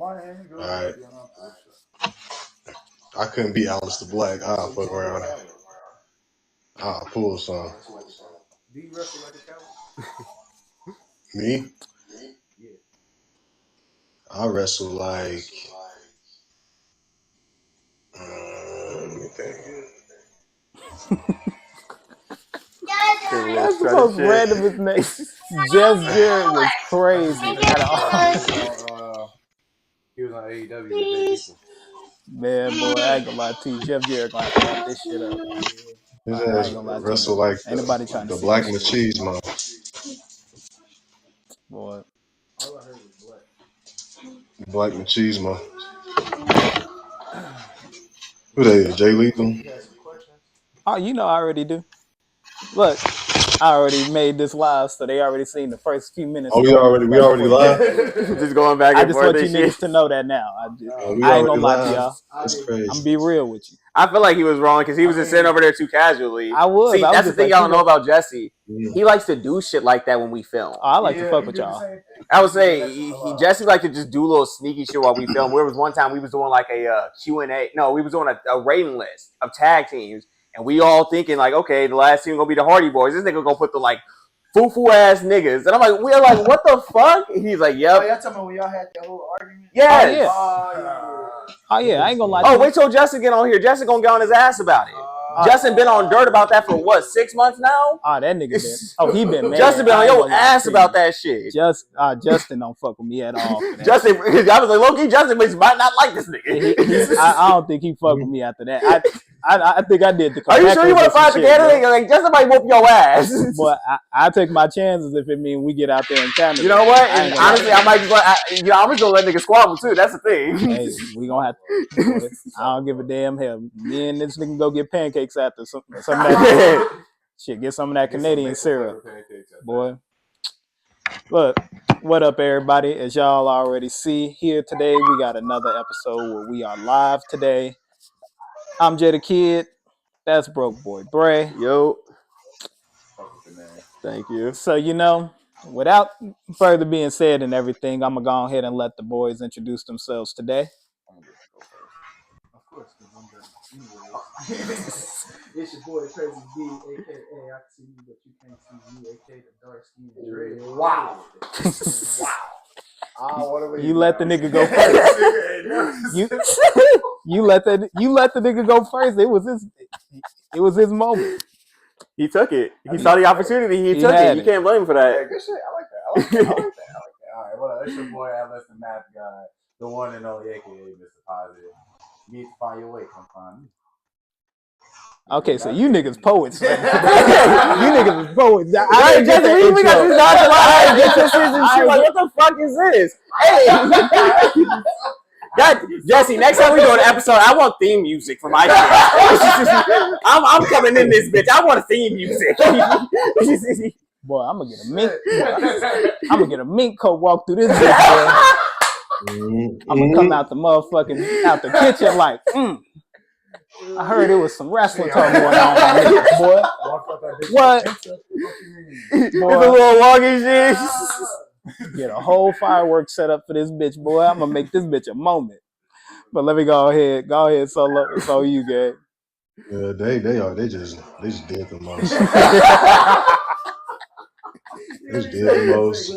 Alright. I couldn't beat Aleister Black. I'll fuck around. I'll pull some. Do you wrestle like a cowboy? Me? Yeah. I wrestle like. Let me think. That's the most randomest name. Jeff Jarrett was crazy. He was on AEW. Man, boy, I ain't gonna lie to you. Jeff Jarrett gonna have to cut this shit up. His I ain't ass gonna lie to wrestle you. like Ain't nobody trying to the see Black this shit. Machismo. Boy. All I heard was Black. Black Machismo. Who that is? Jay Lethal? Oh, you know I already do. Look, I already made this live, so they already seen the first few minutes. Oh, we already live? Just going back and forth. I just want you niggas to know that now. I ain't gonna lie to y'all. That's crazy. I'm gonna be real with you. I feel like he was wrong because he was just sitting over there too casually. I was. See, that's the thing y'all don't know about Jesse. Yeah. He likes to do shit like that when we film. Oh, I like to fuck with y'all. I would say Jesse liked to just do a little sneaky shit while we film. There was one time we was doing like a Q&A. No, we was doing a rating list of tag teams. And we all thinking like, okay, the last team gonna be the Hardy Boys. This nigga gonna put the like foo-foo ass niggas. And I'm like, we're like, what the fuck? And he's like, yep. Oh, y'all talking about when y'all had that whole argument? Yes. Oh yeah, I ain't gonna lie to you. Oh, wait till Justin get on here. Justin gonna get on his ass about it. Justin been on dirt about that for what, 6 months now? Oh, that nigga been. Oh, he been mad. Justin been on your ass about that shit. Justin don't fuck with me at all. Justin, I was like, low-key, Justin might not like this nigga. I don't think he fuck with me after that. I think I did the. Are you sure you want to fight the candidate? Like, Justin might whoop your ass. But I take my chances if it means we get out there and Canada. You know what? And honestly, I might just I'm just gonna let niggas squabble too. That's the thing. Hey, we gonna have to. I don't give a damn hell. Me and this nigga go get pancakes after some of that shit. Get some of that Canadian syrup, boy. Look, what up, everybody? As y'all already see here today, we got another episode where we are live today. I'm Jay the Kid. That's Broke Boy Bray. Yo. Thank you. So, without further being said and everything, I'm going to go ahead and let the boys introduce themselves today. Of course, it's your boy Crazy B, a.k.a. I can see you, but you can't see me, a.k.a. the dark skin dread. Wow. You let the nigga go first. you let the nigga go first. It was his moment. He took it. He saw the opportunity. He took it. You can't blame him for that. Yeah, good shit. I like that. All right, well, it's your boy Atlas the Math Guy, the one and only, a.k.a. Mr. Positive. You need to find your way. Come find me. Okay, so you niggas poets. You niggas is poets. We got this nonchalant. Like, what the fuck is this? Hey, Jesse. Next time we do an episode, I want theme music for my shit. I'm coming in this bitch. I want theme music. Boy, I'm gonna get a mink coat walk through this bitch. I'm gonna come out the kitchen like. I heard it was some wrestling talk going on, boy. What? It's a little wonky shit. Get a whole fireworks set up for this bitch, boy. I'm gonna make this bitch a moment. But let me go ahead, solo. So you get. Yeah, they just did the most. They just did the most.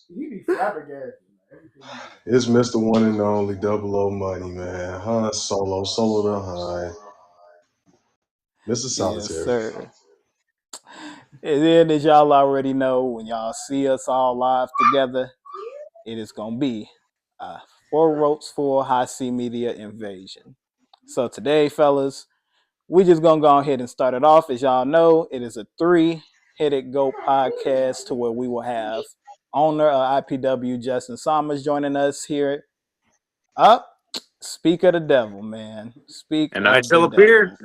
You be flabbergasted. It's Mr. One and Only Double O Money, man. Han Solo the Han. Mr. Solitaire. Yes, sir. And then, as y'all already know, when y'all see us all live together, it is going to be a 4Ropesfull High C Media invasion. So today, fellas, we just going to go ahead and start it off. As y'all know, it is a 3-headed GOAT podcast to where we will have owner of IPW, Justin Summers, joining us here. Speak of the devil, man. And I shall appear.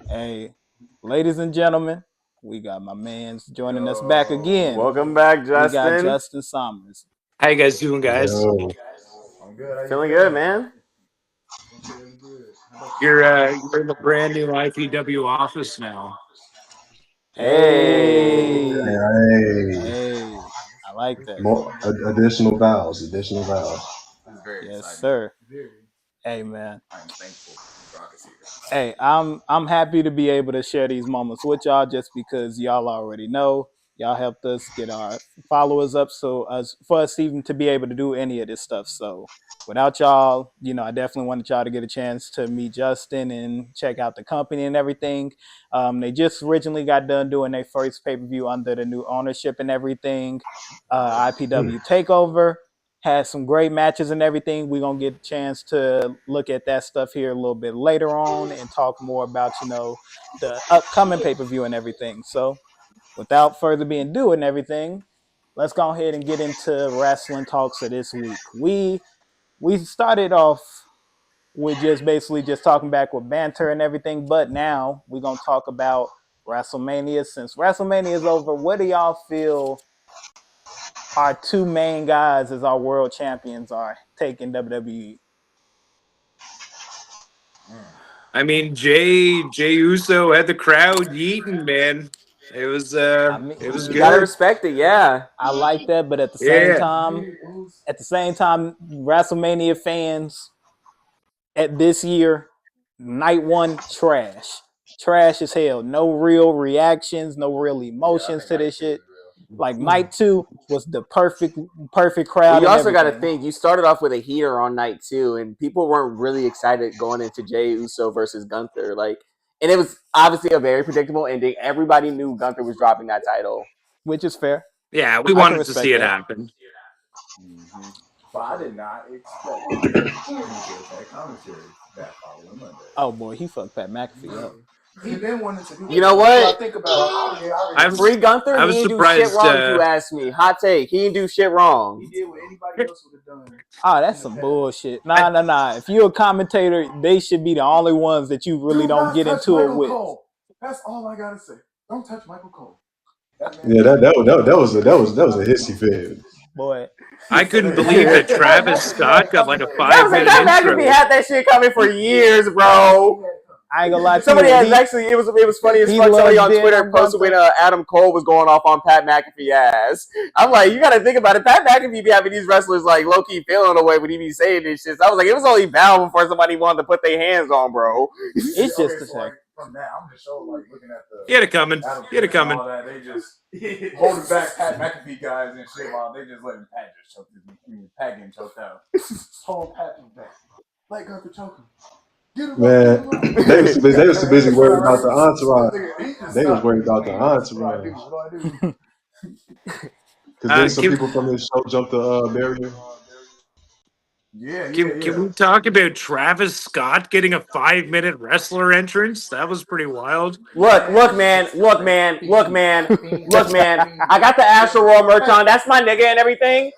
Hey, ladies and gentlemen, we got my man's joining us back again. Welcome back, Justin. We got Justin Summers. How you guys doing, guys? Yo. I'm good. Feeling good, man. You're in the brand new IPW office now. Hey. Hey. I like that. More additional vowels. It's very Yes, exciting. sir. Very. Hey, man. I am thankful Brock is here. Hey, I'm happy to be able to share these moments with y'all just because y'all already know. Y'all helped us get our followers up for us even to be able to do any of this stuff. So without y'all, I definitely wanted y'all to get a chance to meet Justin and check out the company and everything. They just originally got done doing their first pay-per-view under the new ownership and everything. IPW Takeover had some great matches and everything. We're going to get a chance to look at that stuff here a little bit later on and talk more about, the upcoming pay-per-view and everything. So without further being ado and everything, let's go ahead and get into wrestling talks of this week. We started off with just basically just talking back with banter and everything, but now we're going to talk about WrestleMania. Since WrestleMania is over, what do y'all feel our two main guys as our world champions are taking WWE? I mean, Jay Uso had the crowd yeeting, man. It was it was You gotta good. respect it, yeah. I like that, but at the Yeah. same time, WrestleMania fans at this year, night one, trash as hell. No real reactions, no real emotions to this shit. Like night two was the perfect crowd. You and also got to everything. think you started off with a heater on night two, and people weren't really excited going into Jey Uso versus Gunther. And it was obviously a very predictable ending. Everybody knew Gunther was dropping that title, which is fair. Yeah, we I can wanted to see respect it that. happen. Mm-hmm. But I did not expect him to attack commentary that following Monday. Oh boy, he fucked Pat McAfee up. He been wanting to do. You know what? I think about Free Gunther. I He was didn't do shit surprised. wrong. If you ask me, hot take. He didn't do shit wrong. He did what anybody else would have done. Oh, that's some bullshit. Nah. If you're a commentator, they should be the only ones that you really don't get into it with. Cole. That's all I gotta say. Don't touch Michael Cole. Yeah, that was a hissy fit. Boy, I couldn't believe that Travis Scott got like a I was like, 5-minute that intro. McAfee had that shit coming for years, bro. I ain't gonna lie to Somebody you. has actually. It was funny as he fuck. Somebody on loves Twitter Dan posted when Gunther. Adam Cole was going off on Pat McAfee ass. I'm like, you got to think about it. Pat McAfee be having these wrestlers like low key feeling away when he be saying this shit. So I was like, it was only bound before somebody wanted to put their hands on, bro. It's just the same. From that, I'm just so looking at the. He had it coming. He had it coming. All that, they just holding back Pat McAfee guys and shit while they just letting Pat just choke Pat getting choked out. Hold Pat back. Let Gunther choke him. Man, they was too busy worried about the entourage. They was worried about the entourage. Because then some people from this show jumped the barrier. Yeah. Can we talk about Travis Scott getting a 5-minute wrestler entrance? That was pretty wild. Look, man. I got the Astro World merch on. That's my nigga and everything.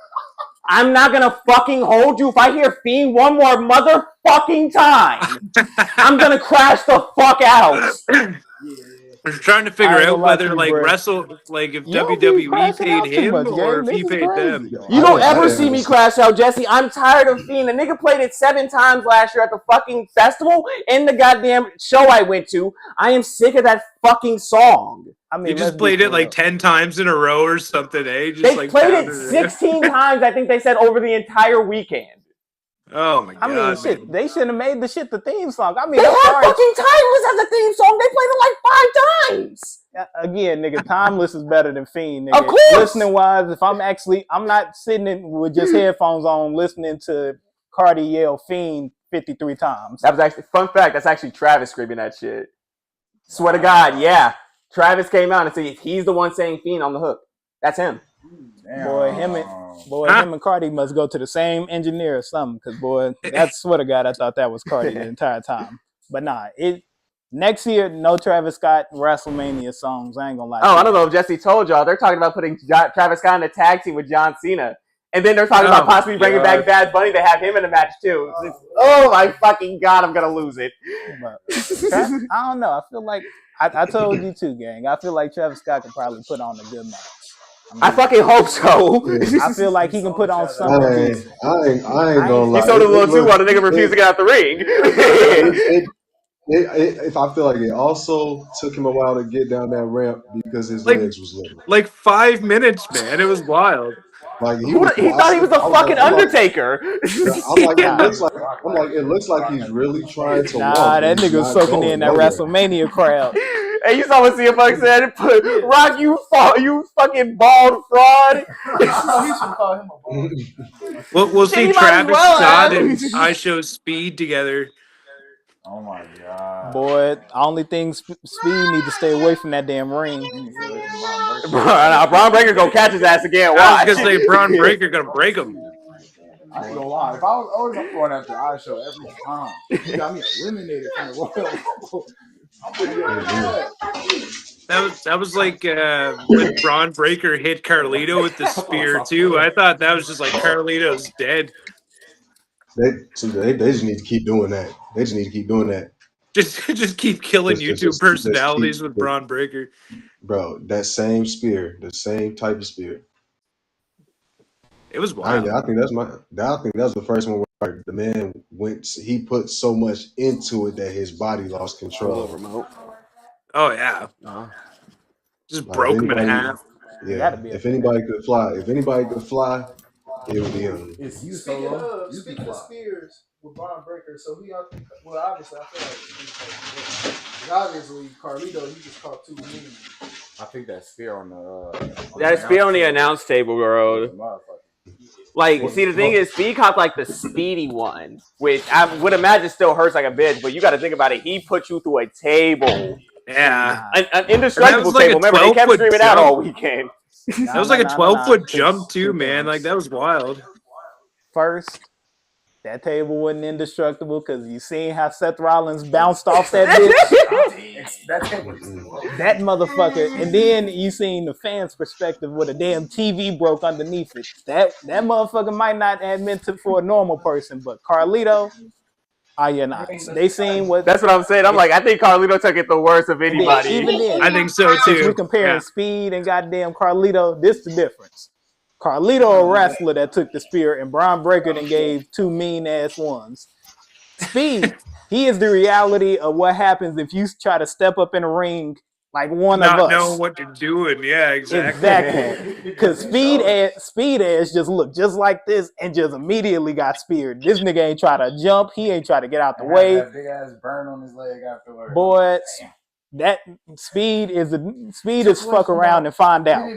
I'm not gonna fucking hold you. If I hear Fiend one more motherfucking time, I'm gonna crash the fuck out. I was trying to figure out whether if WWE paid him or if he paid them. You don't ever see me crash out, Jesse. I'm tired of Fiend. The nigga played it 7 times last year at the fucking festival and the goddamn show I went to. I am sick of that fucking song. I mean, he just played it like 10 times in a row or something, eh? Just they played it 16 times, I think they said, over the entire weekend. Oh my god! I mean, shit, they should have made the shit the theme song. I mean, they had fucking Timeless as a theme song. They played it like 5 times. Again, nigga, Timeless is better than Fiend, nigga. Of course. Listening wise, if I'm not sitting in with just headphones on listening to Cardi yell Fiend 53 times. That was actually, fun fact, that's actually Travis screaming that shit. Swear to God, yeah. Travis came out and said he's the one saying Fiend on the hook. That's him. Boy, him and Cardi must go to the same engineer or something. Because, boy, that's swear to God, I thought that was Cardi the entire time. But nah, next year, no Travis Scott WrestleMania songs. I ain't gonna lie. I don't know if Jesse told y'all. They're talking about putting Travis Scott in a tag team with John Cena. And then they're talking about possibly bringing back Bad Bunny to have him in a match, too. Oh, my fucking God, I'm going to lose it. I don't know. I feel like, I told you too, gang. I feel like Travis Scott could probably put on a good match. I fucking hope so. I feel like he can put on something. I ain't gonna lie. He sold a little too while the nigga refused to get out the ring. If I feel like it also took him a while to get down that ramp because his legs was little. Like 5 minutes, man. It was wild. Like he was He thought he was a fucking Undertaker. I'm like, it looks like he's really trying to walk, Nah, but that he's nigga was not soaking going in that nowhere. WrestleMania crowd. Hey, you saw what CM Punk said? Rock, you fucking bald fraud. He should call him a bald. We'll Shit, see he might as Travis well Scott have. and I Show Speed together. Oh my god. Boy, only thing Speed need to stay away from that damn ring. He needs to stay away from Braun Breaker. Now, Braun Breaker gonna catch his ass again. I Watch. was gonna say Braun Breaker gonna break him. I ain't gonna lie. If I was always going after I Show every time, you got me eliminated from the Royal Rumble. I'm gonna get That was like when Braun Breaker hit Carlito with the spear too. I thought that was just like Carlito's dead. They just need to keep doing that. They just need to keep doing that. Just keep killing YouTube personalities with Braun Breaker. Bro, that same spear, the same type of spear. It was wild. I think that's the first one where the man he put so much into it that his body lost control. Oh yeah. Just broke him in half. Yeah. If anybody could fly, it would be him. It's you, Speaking Solo. of spears with Braun Breaker, so who y'all think? Well, obviously, I feel like obviously Carlito, he just caught 2 mean. I think that spear on the That spear on the announce table, bro. Like, see, the thing is, Speed caught like the speedy one, which I would imagine still hurts like a bitch. But you got to think about it. He put you through a table. Yeah, an indestructible like table. Remember, they kept screaming out all weekend. That was like a 12-foot jump too, man. Like that was wild. First, that table wasn't indestructible because you seen how Seth Rollins bounced off that bitch. That motherfucker. And then you seen the fans' perspective where the damn TV broke underneath it. That motherfucker might not have meant it for a normal person, but Carlito, you're not. They seen what. That's what I'm saying. I'm like, I think Carlito took it the worst of anybody. Even then, I think so too. Since we're comparing Speed and goddamn Carlito, this the difference. Carlito, a wrestler that took the spear, and Braun Breaker then gave 2 mean ass ones. Speed, he is the reality of what happens if you try to step up in a ring like one of us. Not knowing what you're doing. Yeah, exactly. Because Speed ass just looked just like this and just immediately got speared. This nigga ain't try to jump. He ain't try to get out the way. That big ass burn on his leg afterwards. Boy, that Speed is fuck around and find out.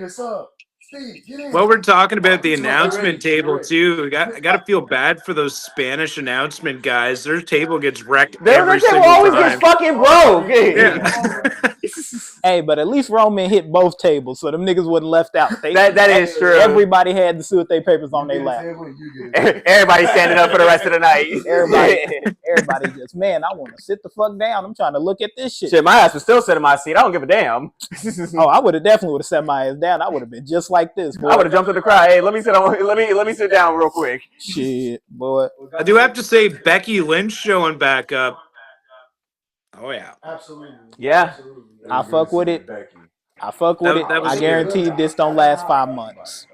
Well, we're talking about the announcement table too. I got to feel bad for those Spanish announcement guys. Their table gets wrecked every single time. Always gets fucking broke. Yeah. Hey, but at least Roman hit both tables, so them niggas wasn't left out. That is true. Everybody had to sit with their papers on their lap. Everybody standing up for the rest of the night. Everybody just, man, I want to sit the fuck down. I'm trying to look at this shit. Shit, my ass was still sitting in my seat. I don't give a damn. Oh, I would have definitely sat my ass down. I would have been just like this, boy. I would have jumped in the crowd. Hey, let me sit down real quick. Shit, boy. I do have to say Becky Lynch showing back up. Oh yeah. Absolutely. Yeah. Absolutely. I fuck with it. I guarantee this don't last 5 months.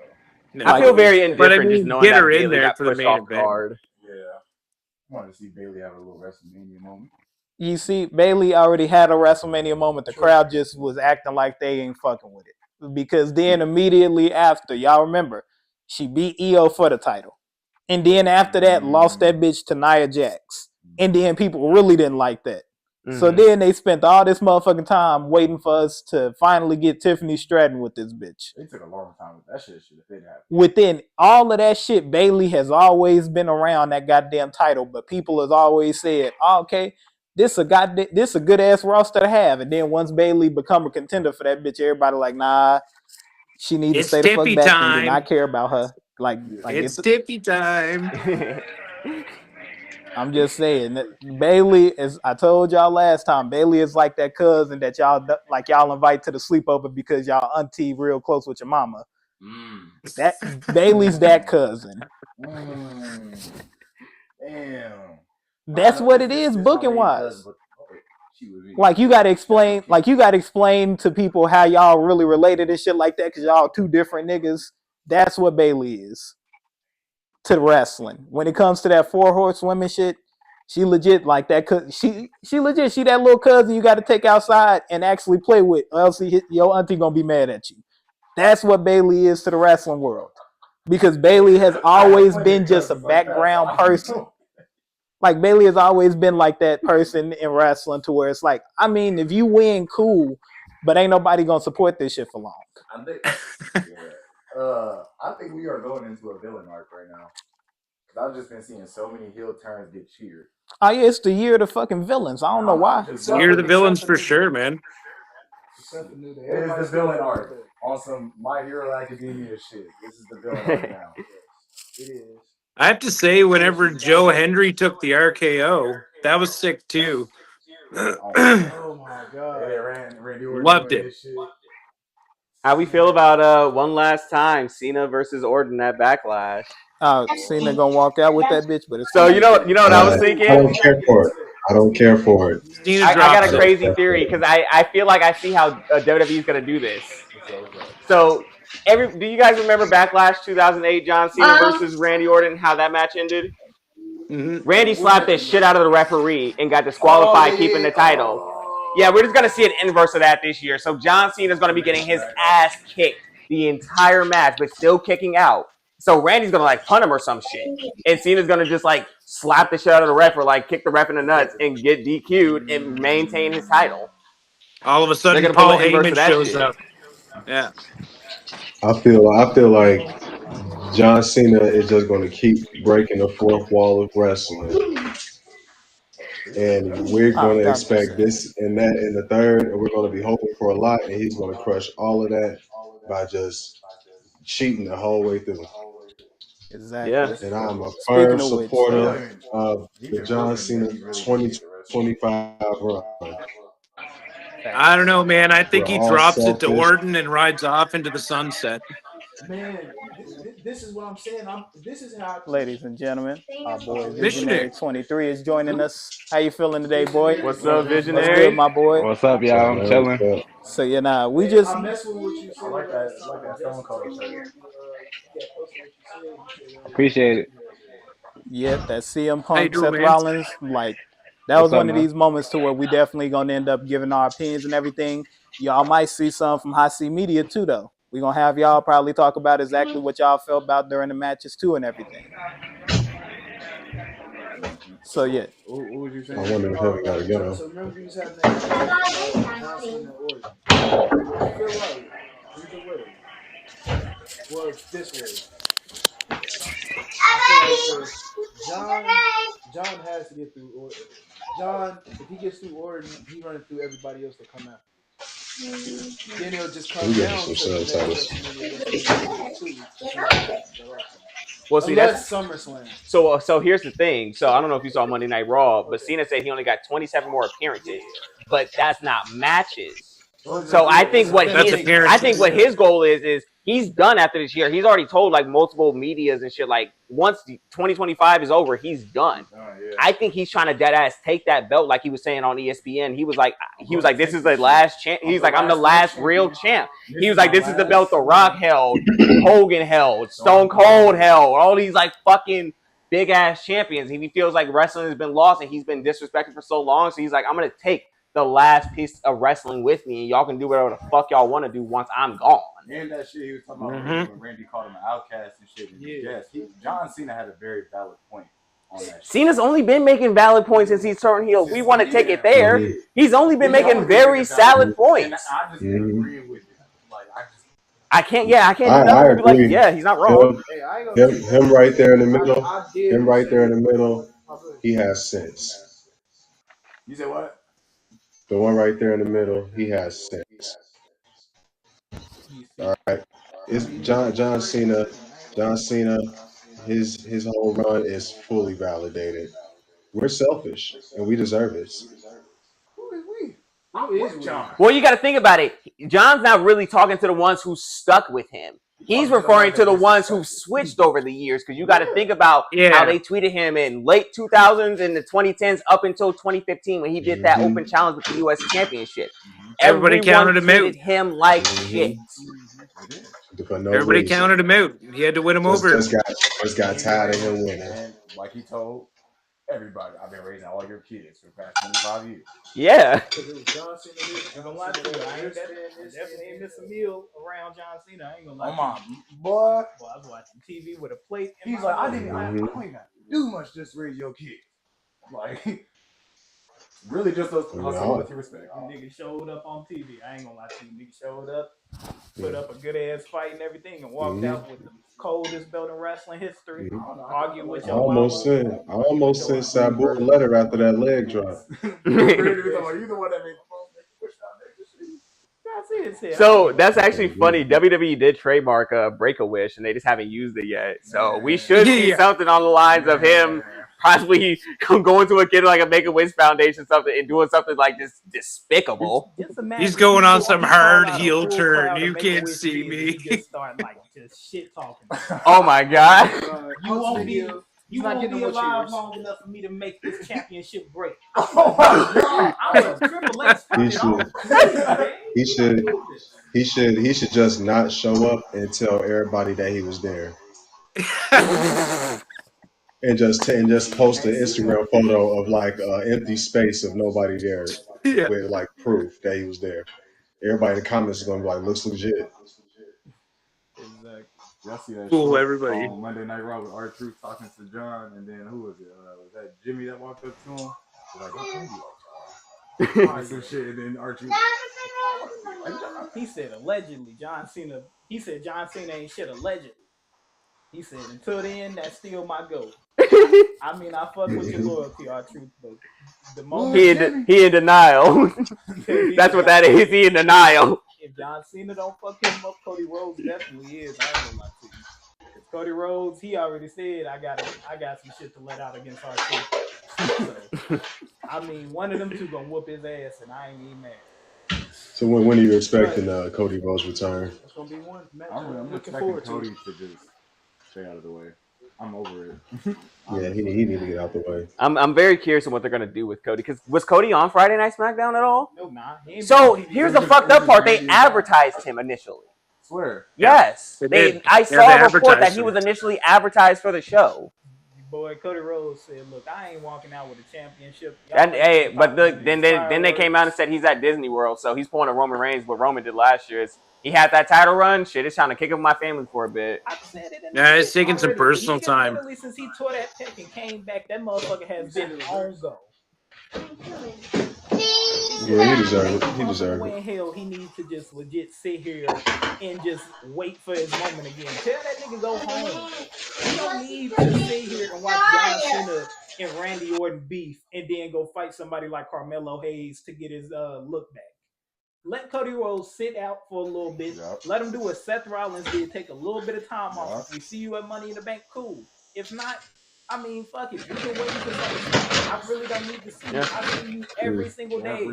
No, I feel very indifferent just knowing get that her in Bayley there got for the pushed main off event. card. Yeah. I want to see Bayley have a little WrestleMania moment. You see, Bayley already had a WrestleMania moment. The crowd just was acting like they ain't fucking with it. Because then immediately after, y'all remember, she beat Io for the title. And then after that, lost that bitch to Nia Jax. And then people really didn't like that. So then they spent all this motherfucking time waiting for us to finally get Tiffany Stratton with this bitch. They took a long time with that shit. If it happened. Within all of that shit, Bayley has always been around that goddamn title, but people has always said, oh, okay, this a good ass roster to have. And then once Bayley become a contender for that bitch, everybody like, nah, she needs to stay the fuck back and do not care about her. Like it's Tippy time. I'm just saying that Bayley is. I told y'all last time. Bayley is like that cousin that y'all invite to the sleepover because y'all auntie real close with your mama. That Bayley's that cousin. Damn. That's what it is, booking wise. Like you gotta explain to people how y'all really related and shit like that because y'all 2 different niggas. That's what Bayley is to wrestling. When it comes to that 4 horsewomen shit, she legit like that. She legit. She that little cousin you got to take outside and actually play with, or else your auntie gonna be mad at you. That's what Bayley is to the wrestling world. because Bailey has always been just a background person. Like Bailey has always been like that person in wrestling to where it's like, I mean, if you win, cool, but ain't nobody gonna support this shit for long. I think we are going into a villain arc right now. I've just been seeing so many heel turns get cheered. Oh yeah, it's the year of the fucking villains. I don't know why. You're the villains for sure, man. Except for New Day. It is the villain arc on some My Hero Academia shit. This is the villain arc now. It is. I have to say, whenever Joe Hendry took the RKO, that was sick too. Oh my god. Randy Loved it. How we feel about one last time Cena versus Orton at Backlash? Cena gonna walk out with that bitch, but it's so you know what I was thinking. I don't care for it. I don't care for it. I got a crazy theory because I feel like I see how WWE is gonna do this. So do you guys remember Backlash 2008 John Cena versus Randy Orton? How that match ended? Mm-hmm. Randy slapped the shit out of the referee and got disqualified, keeping the title. Yeah, we're just gonna see an inverse of that this year. So John Cena's gonna be getting his ass kicked the entire match, but still kicking out. So Randy's gonna like punt him or some shit, and Cena's gonna just like slap the shit out of the ref or like kick the ref in the nuts and get DQ'd and maintain his title. All of a sudden, Paul Heyman shows up. Yeah, I feel like John Cena is just going to keep breaking the fourth wall of wrestling, and we're going to expect this and that in the third, and we're going to be hoping for a lot, and he's going to crush all of that by just cheating the whole way through. Exactly. Yeah. And I'm a firm supporter of the John Cena 2025 run. I don't know, man. I think he drops it to Orton and rides off into the sunset. Man, this is what I'm saying. This is how. Ladies and gentlemen, our boy Visionary 23 is joining us. How you feeling today, boy? What's up, Visionary? What's good, my boy? What's up, y'all? I'm chilling. So we just. I mess with what you said. I like that Stone Cold shirt. Appreciate it. Yep, that CM Punk, Seth Rollins, like that was one of these moments to where we definitely gonna end up giving our opinions and everything. Y'all might see some from High C Media too, though. We're gonna have y'all probably talk about exactly what y'all felt about during the matches too and everything. So yeah. What was you saying? I wonder if we gotta get him. So remember you was having that John Cena Orton. I feel like either way was this way. John has to get through Orton. John, if he gets through Orton, he running through everybody else to come out. Then it'll just come down to the next Well, see, that's SummerSlam. So here's the thing. So I don't know if you saw Monday Night Raw, but Cena said he only got 27 more appearances, but that's not matches. So I think what his goal is he's done after this year. He's already told like multiple medias and shit like once 2025 is over, he's done. I think he's trying to dead ass take that belt like he was saying on ESPN. He was like this is the last champ. He's like I'm the last real champ. He was like this is the belt The Rock held, Hogan held, Stone Cold held, all these like fucking big ass champions. And he feels like wrestling has been lost and he's been disrespected for so long. So he's like I'm gonna take the last piece of wrestling with me, and y'all can do whatever the fuck y'all want to do once I'm gone. And that shit he was talking about when Randy called him an outcast and shit. Yes, John Cena had a very valid point on that shit. Cena's only been making valid points since he's turned heel. We want to take it there. He's only been making very solid points. I just agree with you. Like I can't do nothing to be like, yeah, he's not wrong. Him right there in the middle. Him right there in the middle. He has sense. You said what? The one right there in the middle, he has sense. All right, it's John Cena. John Cena, his whole run is fully validated. We're selfish, and we deserve it. Who is we? Who is John? Well, you got to think about it. John's not really talking to the ones who stuck with him. He's referring to the ones who switched over the years because you got to think about how they tweeted him in late 2000s and the 2010s up until 2015 when he did that open challenge with the U.S. Championship. Everybody counted him out. Him like shit. Everybody counted him out. He had to win him over. Just got tired of him winning. Like he told everybody. I've been raising all your kids for the past 25 years. Yeah. Because it was John Cena. I ain't gonna lie to you. I definitely ain't miss a meal around John Cena. I ain't gonna lie Oh to my you. boy. Boy, I was watching TV with a plate. He's like, I don't even do much just to raise your kids. Like, really just those hustle with your respect. Nigga showed up on TV. I ain't gonna lie to you. Nigga showed up, put up a good ass fight and everything, and walked out with the coldest belt in wrestling history. Argue with I your almost sent Sabu a letter after that leg drop. You the one that made the most push So that's actually funny. WWE did trademark Break-A-Wish, and they just haven't used it yet. So we should see something on the lines of him possibly going to a kid like a Make-A-Wish Foundation something and doing something like this despicable. Just imagine He's going on he some call hard out a heel full turn. crowd of You can't Make-A-Wish see kids me. and he just start like just shit talking. Oh my god. You won't be He's not getting no alive cheers. long enough for me to make this championship break. Oh my god! I'm a Triple H He should just not show up and tell everybody that he was there. And just post an Instagram photo of like an empty space of nobody there Yeah. with like proof that he was there. Everybody in the comments is gonna be like, looks legit. Exactly. Y'all see that Fool shit everybody. on Monday Night Raw with R-Truth talking to John, and then who was it? Was that Jimmy that walked up to him? He's like, don't play me like John. Some shit, and then R-Truth. He said allegedly John Cena. He said John Cena ain't shit allegedly. He said until then that's still my goal. I mean I fuck with your loyalty, R-Truth, but the moment he in denial. That's what that is. He in denial. If John Cena don't fuck him up, Cody Rhodes definitely is. I ain't gonna lie to you. Because Cody Rhodes, he already said I got some shit to let out against R-Truth. So, I mean, one of them two gonna whoop his ass, and I ain't even mad. So when are you expecting Cody Rhodes' return? That's gonna be one match. I'm looking expecting forward Cody to just stay out of the way. I'm over it. Yeah, he need to get out the way. I'm very curious on what they're gonna do with Cody, because was Cody on Friday Night SmackDown at all? No, nah. So here's the fucked up part: they advertised him initially. Swear. Yes, They I did. saw Yeah, they a report that advertised he him. was initially advertised for the show. Boy, Cody Rhodes said, "Look, I ain't walking out with a championship." And then they came out and said he's at Disney World, so he's pulling a Roman Reigns. What Roman did last year is he had that title run. Shit, it's trying to kick up my family for a bit. I said it. Yeah, it's taking some personal time. Literally, since he tore that pec and came back, that motherfucker has been on go. Yeah, he deserved it. He deserved When it. hell he needs to just legit sit here and just wait for his moment again. Tell that nigga go home. You don't need to sit here and watch John Cena and Randy Orton beef and then go fight somebody like Carmelo Hayes to get his look back. Let Cody Rhodes sit out for a little bit. Yep. Let him do what Seth Rollins did. Take a little bit of time off. If we see you at Money in the Bank, cool. If not, I mean, fuck it. You can wait for something. I really don't need to see you. I see you every single day.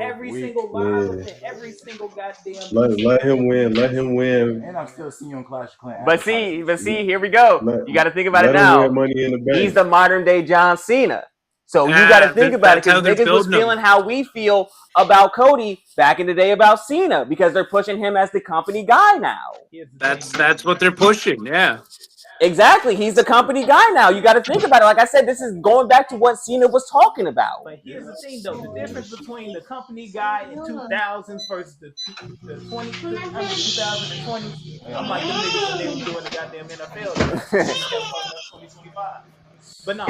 Every single live event. Every single goddamn Let him win. Let him win. And I'm still seeing you on Clash of Clans. But see, here we go. You got to think about it now. Let him win Money in the Bank. He's the modern day John Cena. So you got to think about it, because niggas was feeling how we feel about Cody back in the day about Cena, because they're pushing him as the company guy now. That's what they're pushing. Yeah. Exactly. He's the company guy now. You got to think about it. Like I said, this is going back to what Cena was talking about. But here's the thing, though. The difference between the company guy in 2000s versus the 2020s, I'm like, them niggas when they were doing the goddamn NFL. 2025. But no,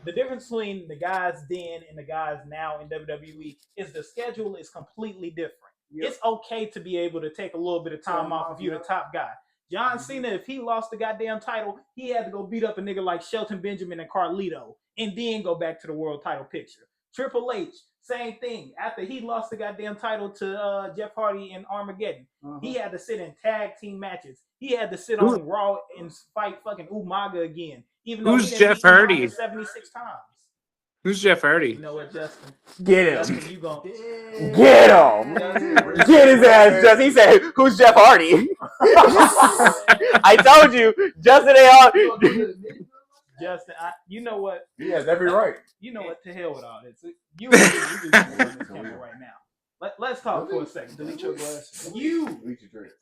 the difference between the guys then and the guys now in WWE is the schedule is completely different. Yep. It's okay to be able to take a little bit of time off if you're the top guy. John Cena, if he lost the goddamn title, he had to go beat up a nigga like Shelton Benjamin and Carlito and then go back to the world title picture. Triple H, same thing. After he lost the goddamn title to Jeff Hardy in Armageddon, he had to sit in tag team matches. He had to sit on Raw and fight fucking Umaga again. Even though Who's Jeff Hardy? 76 times. Who's Jeff Hardy? You know what, Justin? Get him. Justin, you gon' Get him. Get his ass, Justin. He said, "Who's Jeff Hardy?" I told you, Justin ain't all. Justin, you know what? He has every right. You know what? To hell with all this. You on this camera right now. Let's talk for a second. Delete your glasses. You Delete your dreads.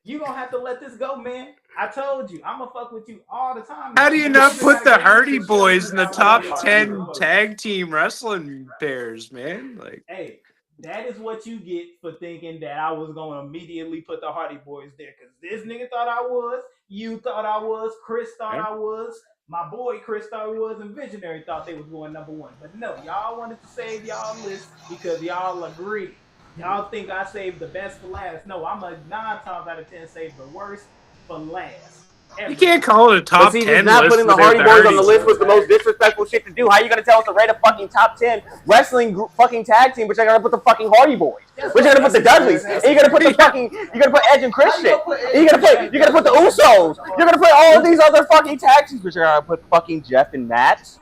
You gonna have to let this go, man. I told you, I'm gonna fuck with you all the time. How do you not put the Hardy Boys in the top 10 tag team wrestling pairs, man? Like, hey, that is what you get for thinking that I was gonna immediately put the Hardy Boys there. Cause this nigga thought I was, you thought I was, Chris thought I was, my boy Chris thought he was, and Visionary thought they was going number one. But no, y'all wanted to save y'all list because y'all agree. Y'all think I saved the best for last. No, I'm a 9 times out of 10 save the worst for last. You can't call it a top 10 just not list putting the without Hardy Boys on the list was the most disrespectful shit to do. How you gonna tell us to rate a fucking top 10 wrestling group, fucking tag team, but you're gonna put the fucking Hardy Boys? But you're gonna put the Dudleys. And you're gonna put the fucking, you're gonna put Edge and Christian. And you're gonna put the Usos. You're gonna put all of these other fucking tag teams, but you're gonna put fucking Jeff and Matt.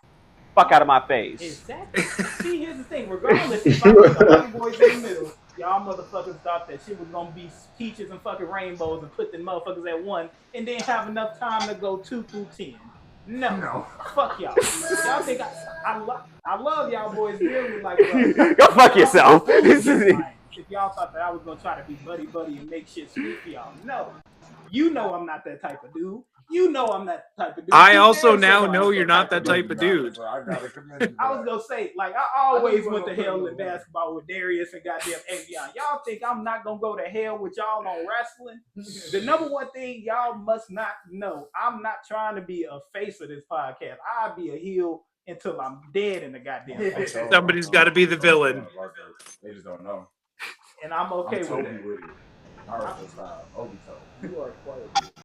Fuck out of my face. Exactly. See, here's the thing. Regardless, if I put the Hardy Boys in the middle, y'all motherfuckers thought that shit was gonna be peaches and fucking rainbows and put them motherfuckers at 1 and then have enough time to go 2 through 10. No. Fuck y'all. Y'all think I love y'all boys dearly like go fuck yourself. If y'all thought that I was gonna try to be buddy and make shit sweet for y'all. No. You know I'm not that type of dude. You know I'm that type of dude. I also now know you're not that type of dude. I was gonna say, like, I always went to hell in basketball with Darius and goddamn Avion. Y'all think I'm not gonna go to hell with y'all on wrestling? The number one thing y'all must not know, I'm not trying to be a face of this podcast. I'll be a heel until I'm dead in the goddamn face. Somebody's got to be the villain. They just don't know. And I'm okay with it. Obi with it. You are quiet.